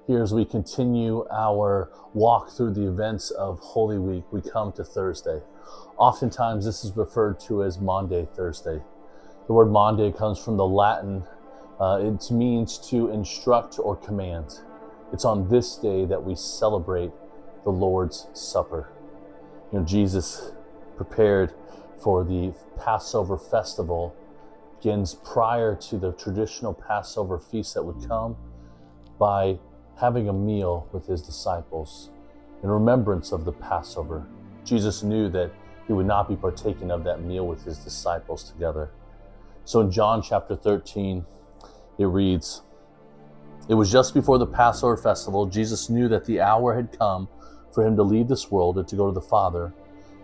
Here, as we continue our walk through the events of Holy Week, we come to Thursday. Oftentimes, this is referred to as Maundy Thursday. The word Maundy comes from the Latin. It means to instruct or command. It's on this day that we celebrate the Lord's Supper. Jesus prepared for the Passover festival, begins prior to the traditional Passover feast that would come by having a meal with his disciples in remembrance of the Passover. Jesus knew that he would not be partaking of that meal with his disciples together. So in John chapter 13, it reads, "It was just before the Passover festival. Jesus knew that the hour had come for him to leave this world and to go to the Father.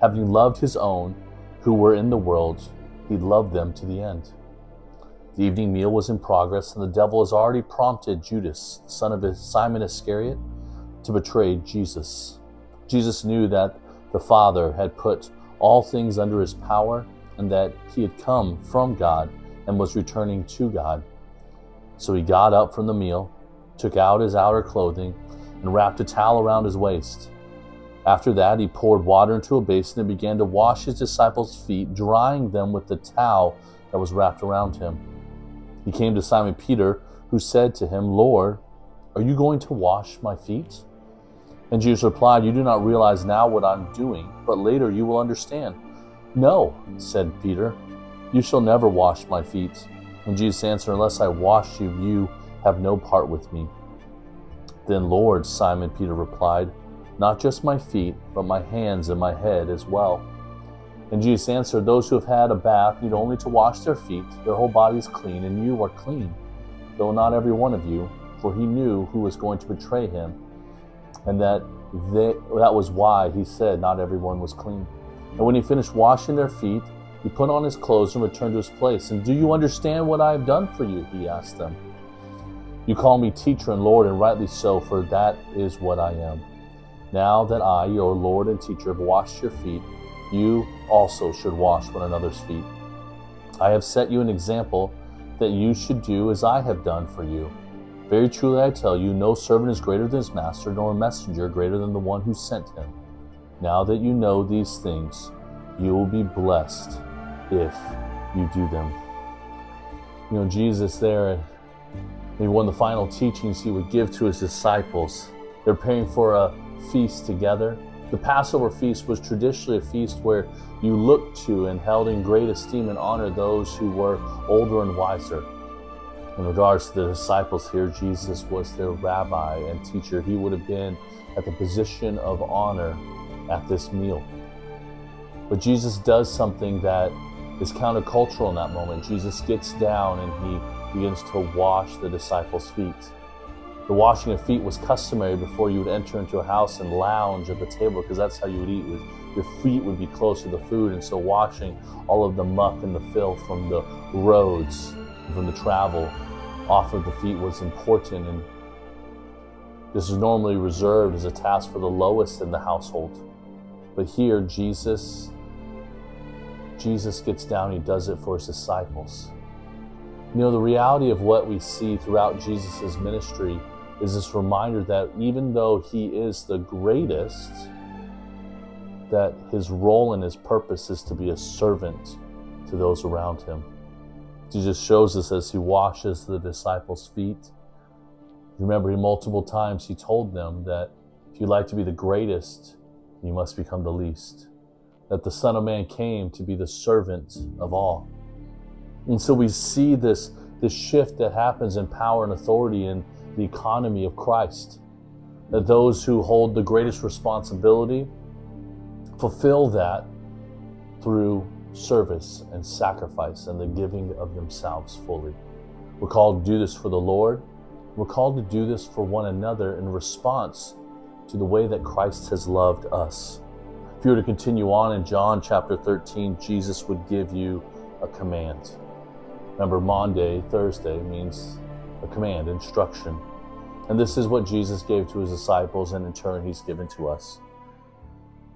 Having loved his own who were in the world, he loved them to the end." The evening meal was in progress, and the devil has already prompted Judas, son of Simon Iscariot, to betray Jesus. Jesus knew that the Father had put all things under his power, and that he had come from God and was returning to God. So he got up from the meal, took out his outer clothing, and wrapped a towel around his waist. After that, he poured water into a basin and began to wash his disciples' feet, drying them with the towel that was wrapped around him. He came to Simon Peter, who said to him, "Lord, are you going to wash my feet?" And Jesus replied, "You do not realize now what I'm doing, but later you will understand." "No," said Peter, "you shall never wash my feet." And Jesus answered, "Unless I wash you, you have no part with me." "Then, Lord," Simon Peter replied, "not just my feet, but my hands and my head as well." And Jesus answered, "Those who have had a bath need only to wash their feet. Their whole body is clean, and you are clean, though not every one of you." For he knew who was going to betray him, and that was why he said not everyone was clean. And when he finished washing their feet, he put on his clothes and returned to his place. "And do you understand what I have done for you?" he asked them. "You call me teacher and Lord, and rightly so, for that is what I am. Now that I, your Lord and teacher, have washed your feet, you also should wash one another's feet. I have set you an example that you should do as I have done for you. Very truly I tell you, no servant is greater than his master, nor a messenger greater than the one who sent him. Now that you know these things, you will be blessed if you do them." Jesus there, maybe one of the final teachings he would give to his disciples. They're preparing for a feast together. The Passover feast was traditionally a feast where you looked to and held in great esteem and honor those who were older and wiser. In regards to the disciples here, Jesus was their rabbi and teacher. He would have been at the position of honor at this meal. But Jesus does something that is countercultural in that moment. Jesus gets down and he begins to wash the disciples' feet. The washing of feet was customary before you would enter into a house and lounge at the table, because that's how you would eat. Your feet would be close to the food, and so washing all of the muck and the filth from the roads and from the travel off of the feet was important, and this is normally reserved as a task for the lowest in the household. But here, Jesus gets down, he does it for his disciples. The reality of what we see throughout Jesus' ministry is this reminder that even though he is the greatest, that his role and his purpose is to be a servant to those around him. Jesus shows us as he washes the disciples' feet. Remember, multiple times he told them that if you'd like to be the greatest, you must become the least. That the Son of Man came to be the servant of all. And so we see this shift that happens in power and authority in the economy of Christ. That those who hold the greatest responsibility fulfill that through service and sacrifice and the giving of themselves fully. We're called to do this for the Lord. We're called to do this for one another in response to the way that Christ has loved us. If you were to continue on in John chapter 13, Jesus would give you a command. Remember, Maundy Thursday means a command, instruction. And this is what Jesus gave to his disciples, and in turn he's given to us.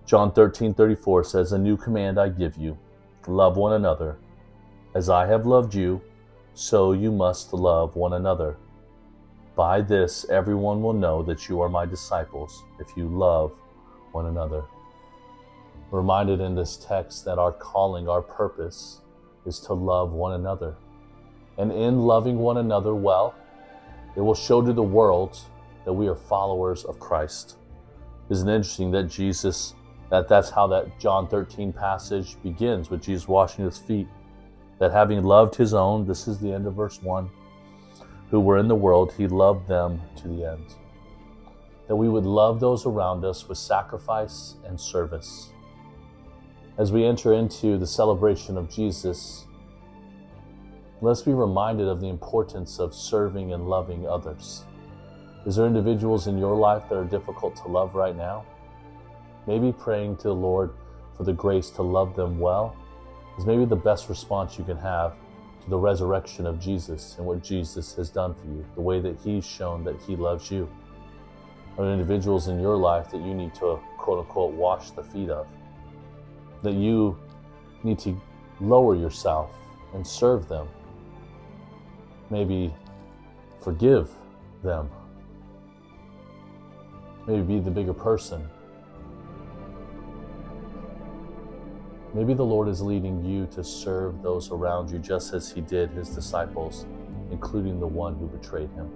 John 13:34 says, "A new command I give you, love one another. As I have loved you, so you must love one another. By this, everyone will know that you are my disciples if you love one another. We're reminded in this text that our calling, our purpose, is to love one another. And in loving one another well, it will show to the world that we are followers of Christ. Isn't it interesting that that's how that John 13 passage begins, with Jesus washing his feet, that having loved his own, this is the end of verse 1, who were in the world, he loved them to the end. That we would love those around us with sacrifice and service. As we enter into the celebration of Jesus, let's be reminded of the importance of serving and loving others. Is there individuals in your life that are difficult to love right now? Maybe praying to the Lord for the grace to love them well is maybe the best response you can have to the resurrection of Jesus and what Jesus has done for you, the way that he's shown that he loves you. Are there individuals in your life that you need to, quote unquote, wash the feet of? That you need to lower yourself and serve them? Maybe forgive them. Maybe be the bigger person. Maybe the Lord is leading you to serve those around you just as he did his disciples, including the one who betrayed him.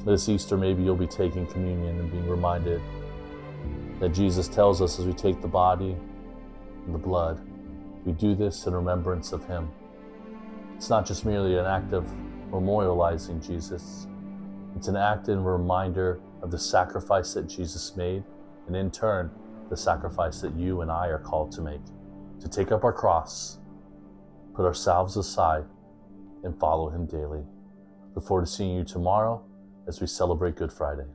This Easter, maybe you'll be taking communion and being reminded that Jesus tells us as we take the body and the blood, we do this in remembrance of him. It's not just merely an act of memorializing Jesus. It's an act and reminder of the sacrifice that Jesus made, and in turn, the sacrifice that you and I are called to make, to take up our cross, put ourselves aside, and follow him daily. Look forward to seeing you tomorrow as we celebrate Good Friday.